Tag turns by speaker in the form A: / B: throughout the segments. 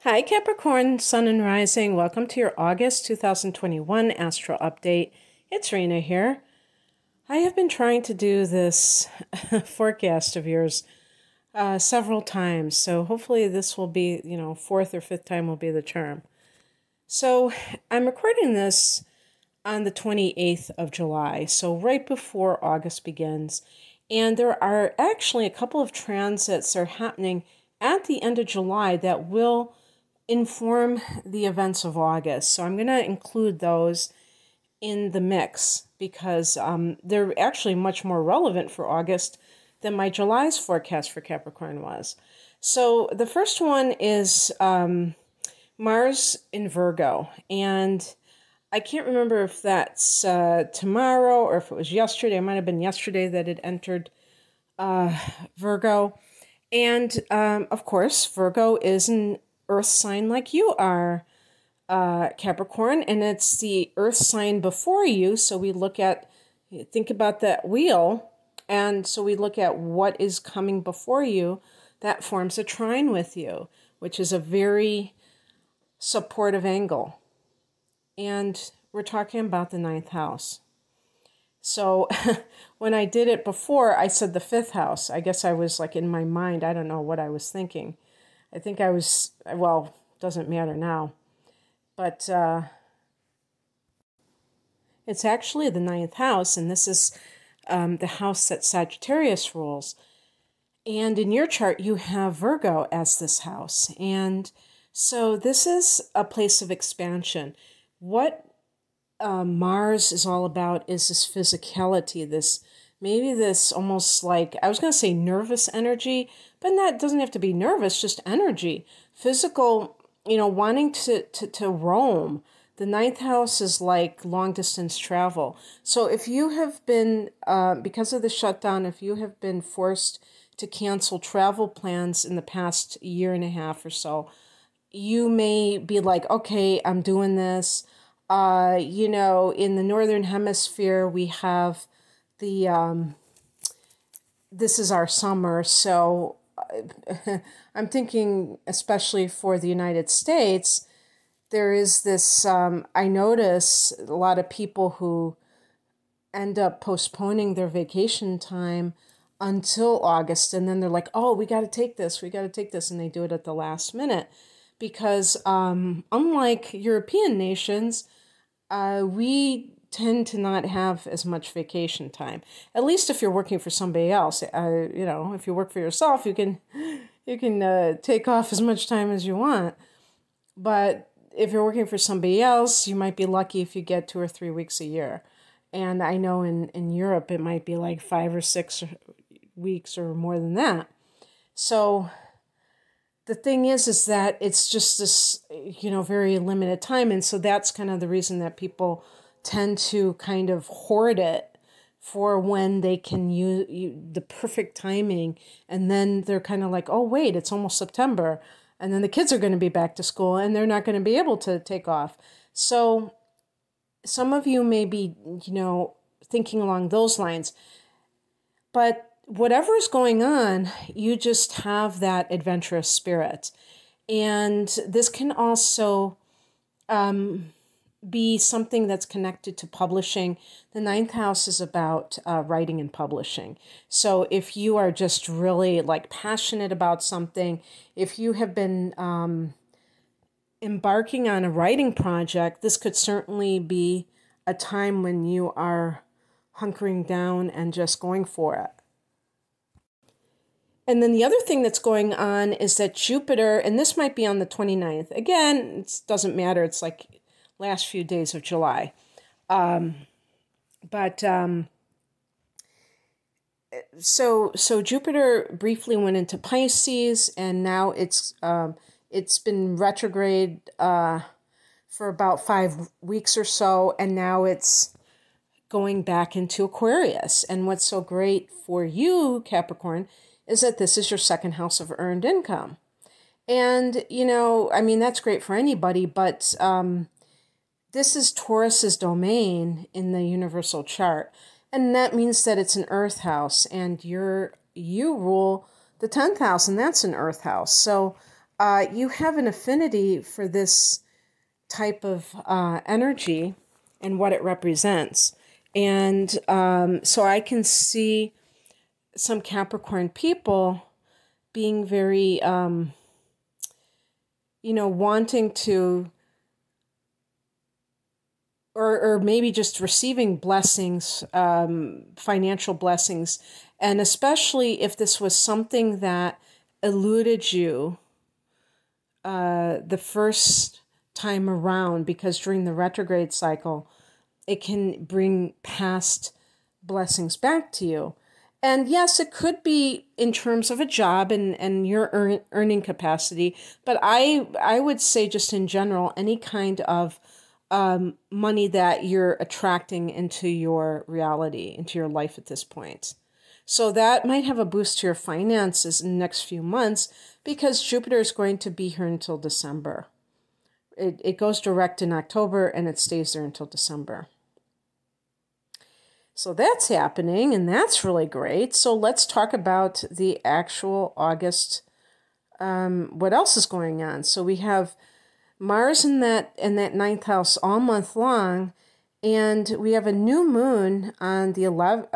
A: Hi Capricorn, Sun and Rising. Welcome to your August 2021 Astro Update. It's Rena here. I have been trying to do this forecast of yours several times, so hopefully this will be, fourth or fifth time will be the charm. So I'm recording this on the 28th of July, so right before August begins, and there are actually a couple of transits that are happening at the end of July that will inform the events of August. So I'm going to include those in the mix because they're actually much more relevant for August than my July's forecast for Capricorn was. So the first one is Mars in Virgo, and I can't remember if that's tomorrow or if it was yesterday. It might have been yesterday that it entered Virgo. And of course, Virgo is an earth sign like you are, Capricorn, and it's the earth sign before you. So we think about that wheel, and so we look at what is coming before you that forms a trine with you, which is a very supportive angle. And we're talking about the ninth house. So when I did it before, I said the fifth house. I guess I was like in my mind, I don't know what I was thinking. I think I was, well, doesn't matter now. But it's actually the ninth house, and this is the house that Sagittarius rules. And in your chart, you have Virgo as this house. And so this is a place of expansion. What Mars is all about is this physicality, this almost like, I was going to say nervous energy, but that doesn't have to be nervous, just energy. Physical, wanting to roam. The ninth house is like long distance travel. So if you have been, because of the shutdown, if you have been forced to cancel travel plans in the past year and a half or so, you may be like, okay, I'm doing this. In the Northern Hemisphere, we have this is our summer, so I'm thinking, especially for the United States, there is this, I notice a lot of people who end up postponing their vacation time until August, and then they're like, oh, we got to take this, and they do it at the last minute. Because unlike European nations, we tend to not have as much vacation time. At least if you're working for somebody else. If you work for yourself, you can take off as much time as you want. But if you're working for somebody else, you might be lucky if you get 2 or 3 weeks a year. And I know in Europe, it might be like 5 or 6 weeks or more than that. So the thing is that it's just this, very limited time. And so that's kind of the reason that people tend to kind of hoard it for when they can use the perfect timing. And then they're kind of like, oh, wait, it's almost September. And then the kids are going to be back to school and they're not going to be able to take off. So some of you may be, thinking along those lines. But whatever is going on, you just have that adventurous spirit. And this can also be something that's connected to publishing. The ninth house is about writing and publishing. So if you are just really passionate about something, if you have been embarking on a writing project, this could certainly be a time when you are hunkering down and just going for it. And then the other thing that's going on is that Jupiter, and this might be on the 29th. Again, it doesn't matter. It's like last few days of July. So Jupiter briefly went into Pisces, and now it's been retrograde for about 5 weeks or so, and now it's going back into Aquarius. And what's so great for you, Capricorn, is that this is your second house of earned income. And, that's great for anybody, but this is Taurus's domain in the universal chart. And that means that it's an earth house, and you rule the 10th house, and that's an earth house. So you have an affinity for this type of energy and what it represents. And so I can see some Capricorn people being very, wanting to, or maybe just receiving blessings, financial blessings. And especially if this was something that eluded you the first time around, because during the retrograde cycle, it can bring past blessings back to you. And yes, it could be in terms of a job and your earning capacity, but I would say just in general, any kind of money that you're attracting into your reality, into your life at this point. So that might have a boost to your finances in the next few months, because Jupiter is going to be here until December. It goes direct in October and it stays there until December. So that's happening, and that's really great. So let's talk about the actual August. What else is going on? So we have Mars in that ninth house all month long, and we have a new moon on the 8th,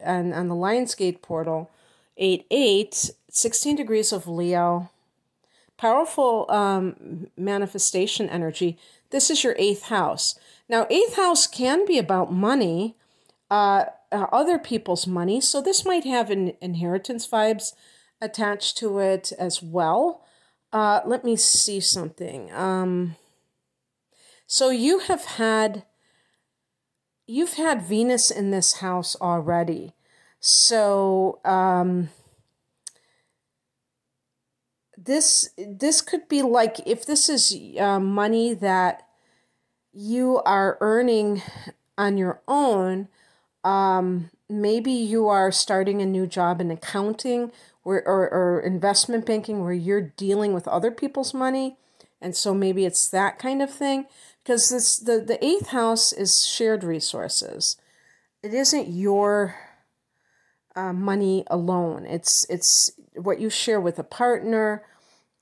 A: on the Lionsgate portal, 8/8, 16 degrees of Leo. Powerful manifestation energy. This is your 8th house. Now, 8th house can be about money, other people's money. So this might have inheritance vibes attached to it as well. Let me see something. So you've had Venus in this house already. So this could be like, if this is money that you are earning on your own, maybe you are starting a new job in accounting or investment banking where you're dealing with other people's money. And so maybe it's that kind of thing, because the 8th house is shared resources. It isn't your money alone. It's what you share with a partner.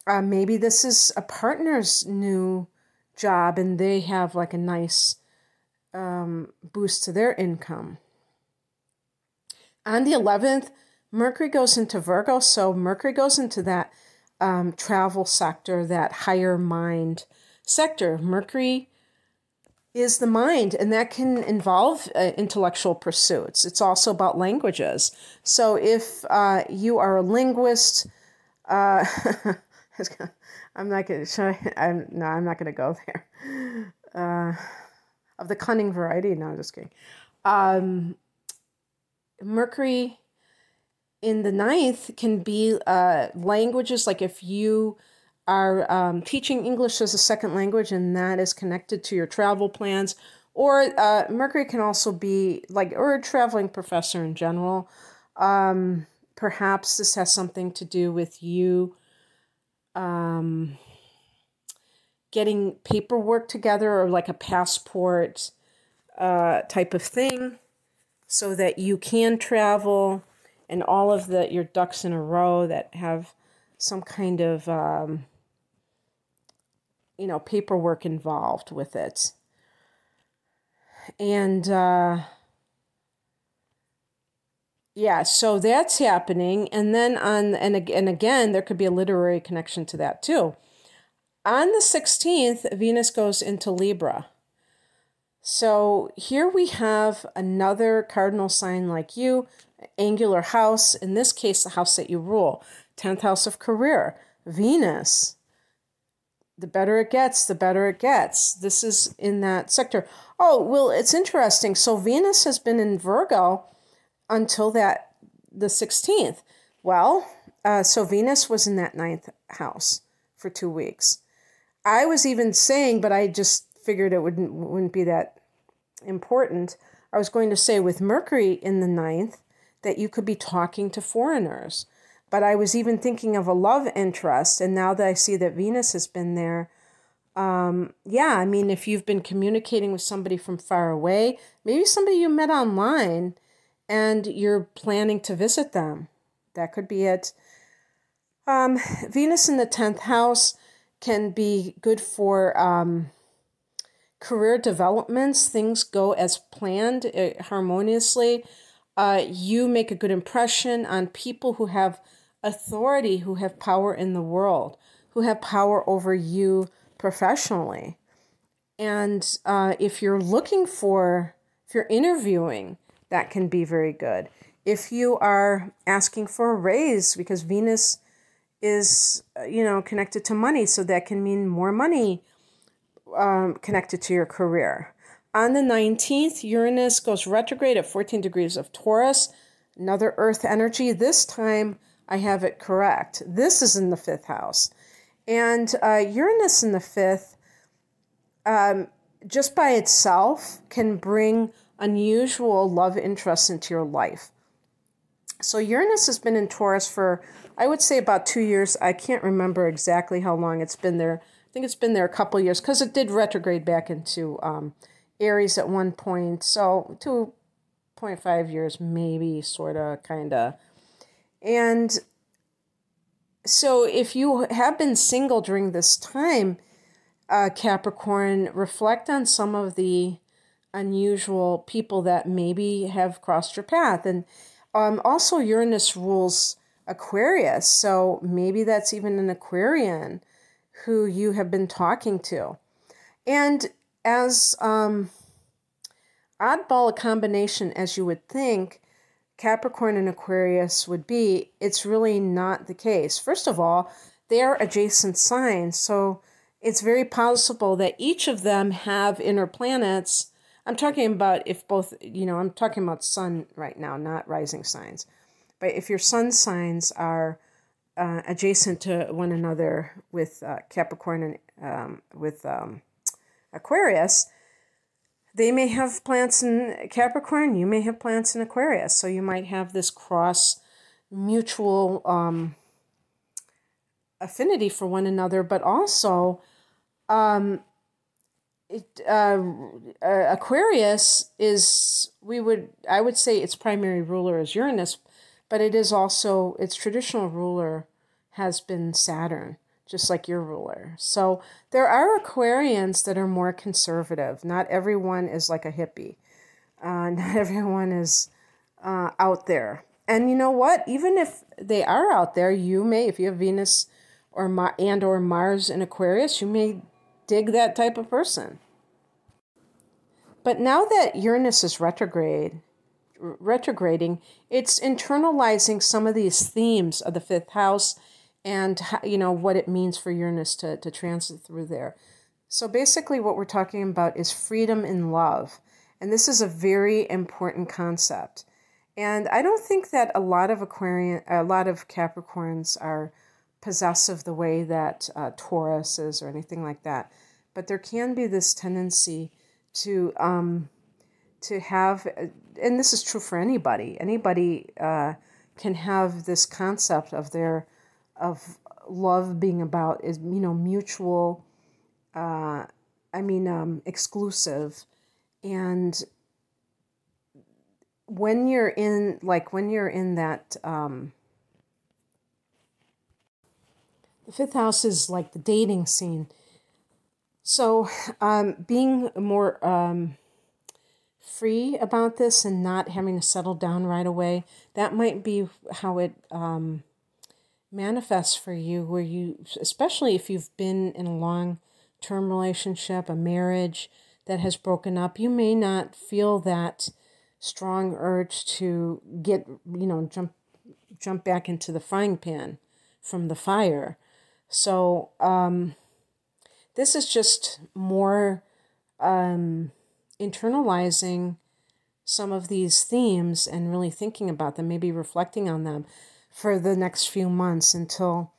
A: Maybe this is a partner's new job and they have like a nice boost to their income. On the 11th, Mercury goes into Virgo, so Mercury goes into that travel sector, that higher mind sector. Mercury is the mind, and that can involve intellectual pursuits. It's also about languages. So if you are a linguist, I'm not going to go there. Of the cunning variety, no, I'm just kidding. Mercury in the 9th can be languages, like if you are teaching English as a second language and that is connected to your travel plans, or Mercury can also be like, or a traveling professor in general. Perhaps this has something to do with you getting paperwork together, or like a passport type of thing, so that you can travel, and all of your ducks in a row that have some kind of paperwork involved with it. And so that's happening. And then again, there could be a literary connection to that too. On the 16th, Venus goes into Libra. So here we have another cardinal sign like you, angular house, in this case, the house that you rule, 10th house of career, Venus. The better it gets, the better it gets. This is in that sector. Oh, well, it's interesting. So Venus has been in Virgo until the 16th. Well, so Venus was in that 9th house for 2 weeks. I was even saying, but I just figured it wouldn't be that important. I was going to say with Mercury in the 9th that you could be talking to foreigners. But I was even thinking of a love interest. And now that I see that Venus has been there, I mean, if you've been communicating with somebody from far away, maybe somebody you met online and you're planning to visit them. That could be it. Venus in the 10th house can be good for career developments. Things go as planned, harmoniously. You make a good impression on people who have authority, who have power in the world, who have power over you professionally. And if you're interviewing, that can be very good. If you are asking for a raise, because Venus is, connected to money, so that can mean more money connected to your career. On the 19th, Uranus goes retrograde at 14 degrees of Taurus, another earth energy. This time I have it correct. This is in the 5th house. And Uranus in the 5th, just by itself, can bring unusual love interests into your life. So Uranus has been in Taurus for, I would say, about 2 years. I can't remember exactly how long it's been there. I think it's been there a couple years, because it did retrograde back into Aries at one point. So 2.5 years, maybe, sort of, kind of. And so if you have been single during this time, Capricorn, reflect on some of the unusual people that maybe have crossed your path. And also Uranus rules Aquarius, so maybe that's even an Aquarian who you have been talking to. And as oddball a combination as you would think Capricorn and Aquarius would be, it's really not the case. First of all, they are adjacent signs, so it's very possible that each of them have inner planets. I'm talking about if both, I'm talking about sun right now, not rising signs. But if your sun signs are adjacent to one another with Capricorn and with Aquarius, they may have plants in Capricorn, you may have plants in Aquarius. So you might have this cross mutual affinity for one another, but also Aquarius is, I would say its primary ruler is Uranus, but it is also, its traditional ruler has been Saturn, just like your ruler. So there are Aquarians that are more conservative. Not everyone is like a hippie. Not everyone is out there. And you know what? Even if they are out there, you may, if you have Venus or Mars in Aquarius, you may dig that type of person. But now that Uranus is retrograding, it's internalizing some of these themes of the 5th house and, what it means for Uranus to transit through there. So basically what we're talking about is freedom in love. And this is a very important concept. And I don't think that a lot of Capricorns are possessive the way that Taurus is or anything like that. But there can be this tendency to have, and this is true for anybody. Anybody can have this concept of love being about is mutual. Exclusive, and when you're in that, the 5th house is like the dating scene. So being more free about this and not having to settle down right away, that might be how it manifests for you, where you, especially if you've been in a long-term relationship, a marriage that has broken up, you may not feel that strong urge to get, jump back into the frying pan from the fire. So this is just more internalizing some of these themes and really thinking about them, maybe reflecting on them for the next few months until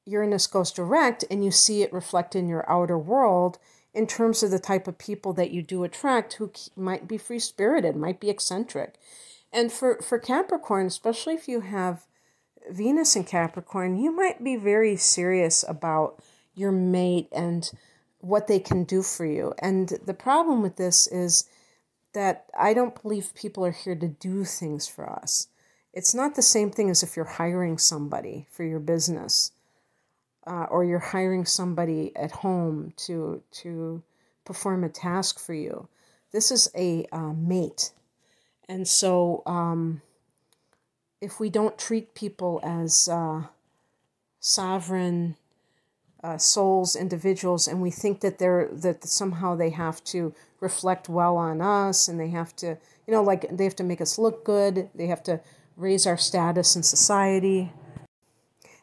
A: Uranus goes direct and you see it reflect in your outer world in terms of the type of people that you do attract who might be free-spirited, might be eccentric. And for Capricorn, especially if you have Venus in Capricorn, you might be very serious about your mate and what they can do for you. And the problem with this is that I don't believe people are here to do things for us. It's not the same thing as if you're hiring somebody for your business, or you're hiring somebody at home to perform a task for you. This is a mate. And so if we don't treat people as sovereign souls, individuals, and we think that that somehow they have to reflect well on us, and they have to, like they have to make us look good, they have to raise our status in society,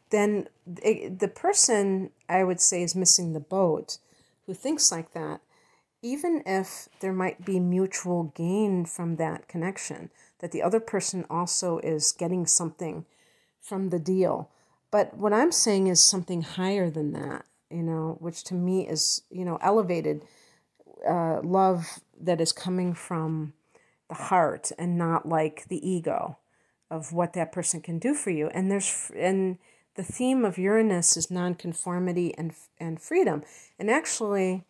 A: then the person, I would say, is missing the boat who thinks like that, even if there might be mutual gain from that connection, that the other person also is getting something from the deal. But what I'm saying is something higher than that, which to me is, elevated love that is coming from the heart and not like the ego of what that person can do for you. And the theme of Uranus is nonconformity and freedom. And actually,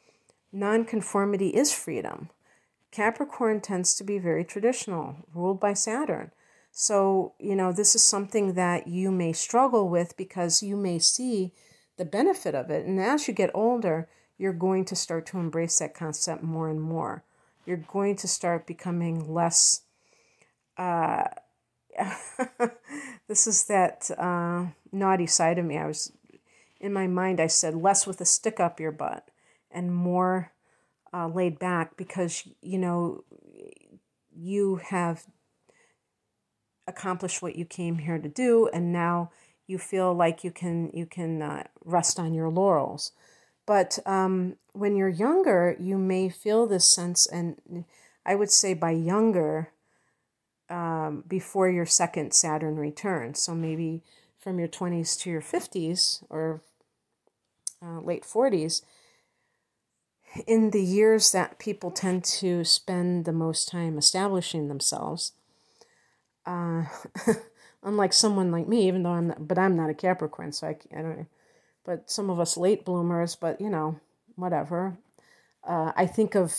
A: nonconformity is freedom. Capricorn tends to be very traditional, ruled by Saturn. So, this is something that you may struggle with because you may see the benefit of it. And as you get older, you're going to start to embrace that concept more and more. You're going to start becoming less, this is that naughty side of me. In my mind, I said less with a stick up your butt and more laid back, because, you have accomplished what you came here to do, and now you feel like you can rest on your laurels. But when you're younger, you may feel this sense, and I would say by younger, before your second Saturn return. So maybe from your 20s to your 50s or late 40s, in the years that people tend to spend the most time establishing themselves, unlike someone like me, even though I'm not a Capricorn, so I don't. But some of us late bloomers, but whatever. I think of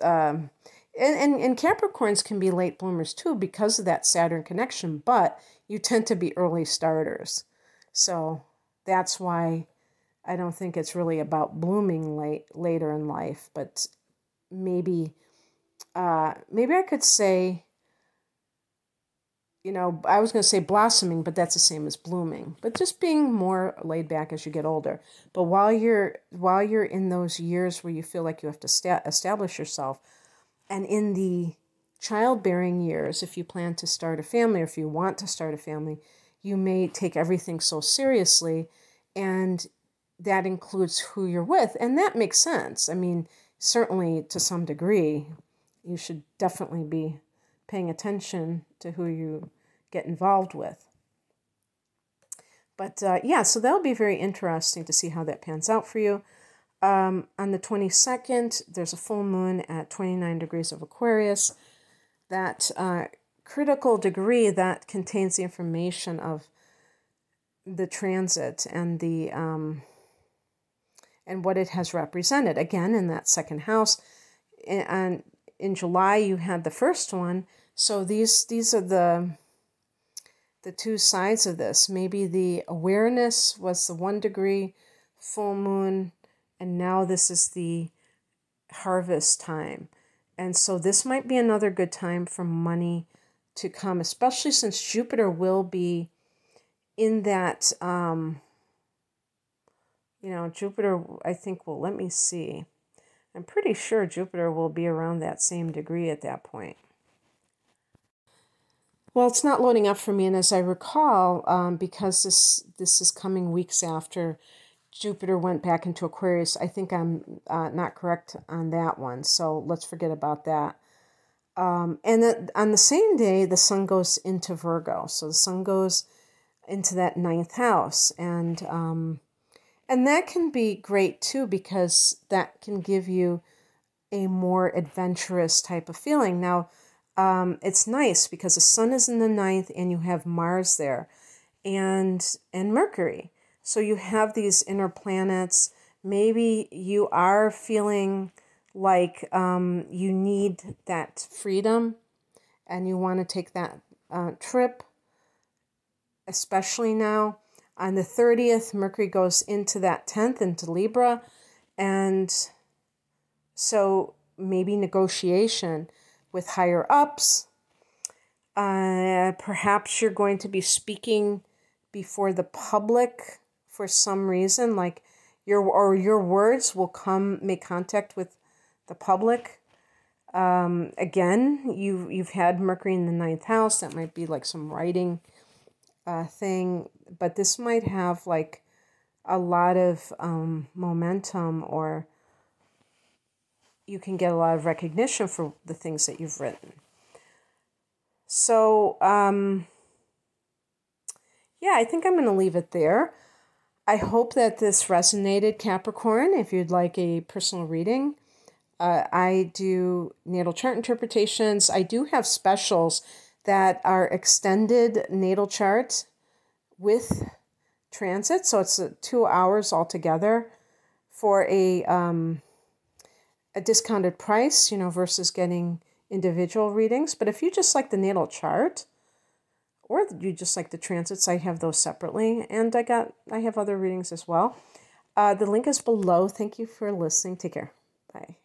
A: and Capricorns can be late bloomers too because of that Saturn connection, but you tend to be early starters. So that's why I don't think it's really about blooming later in life, but maybe I could say, I was going to say blossoming, but that's the same as blooming. But just being more laid back as you get older. But while you're in those years where you feel like you have to establish yourself, and in the childbearing years, if you plan to start a family or if you want to start a family, you may take everything so seriously, and that includes who you're with. And that makes sense. I mean, certainly to some degree, you should definitely be paying attention to who you get involved with. But so that'll be very interesting to see how that pans out for you. On the 22nd, there's a full moon at 29 degrees of Aquarius. That critical degree that contains the information of the transit and the and what it has represented. Again, in that second house, and in July you had the first one. So these are the two sides of this. Maybe the awareness was the 1 degree full moon, and now this is the harvest time. And so this might be another good time for money to come, especially since Jupiter will be in that, Jupiter, I think, well, let me see. I'm pretty sure Jupiter will be around that same degree at that point. Well, it's not loading up for me, and as I recall, because this is coming weeks after Jupiter went back into Aquarius, I think I'm not correct on that one, so let's forget about that. And on the same day, the sun goes into Virgo, so the sun goes into that 9th house, and that can be great too, because that can give you a more adventurous type of feeling. Now, it's nice because the sun is in the 9th and you have Mars there and Mercury. So you have these inner planets. Maybe you are feeling like you need that freedom and you want to take that trip. especially now. On the 30th, Mercury goes into that 10th, into Libra. And so maybe negotiation with higher ups. Perhaps you're going to be speaking before the public for some reason, like your words will make contact with the public. Again, you've had Mercury in the 9th house. That might be like some writing thing, but this might have like a lot of momentum, or you can get a lot of recognition for the things that you've written. So, yeah, I think I'm going to leave it there. I hope that this resonated, Capricorn. If you'd like a personal reading, I do natal chart interpretations. I do have specials that are extended natal chart with transit. So it's 2 hours altogether for a discounted price, versus getting individual readings. But if you just like the natal chart, or you just like the transits, I have those separately. And I have other readings as well. The link is below. Thank you for listening. Take care. Bye.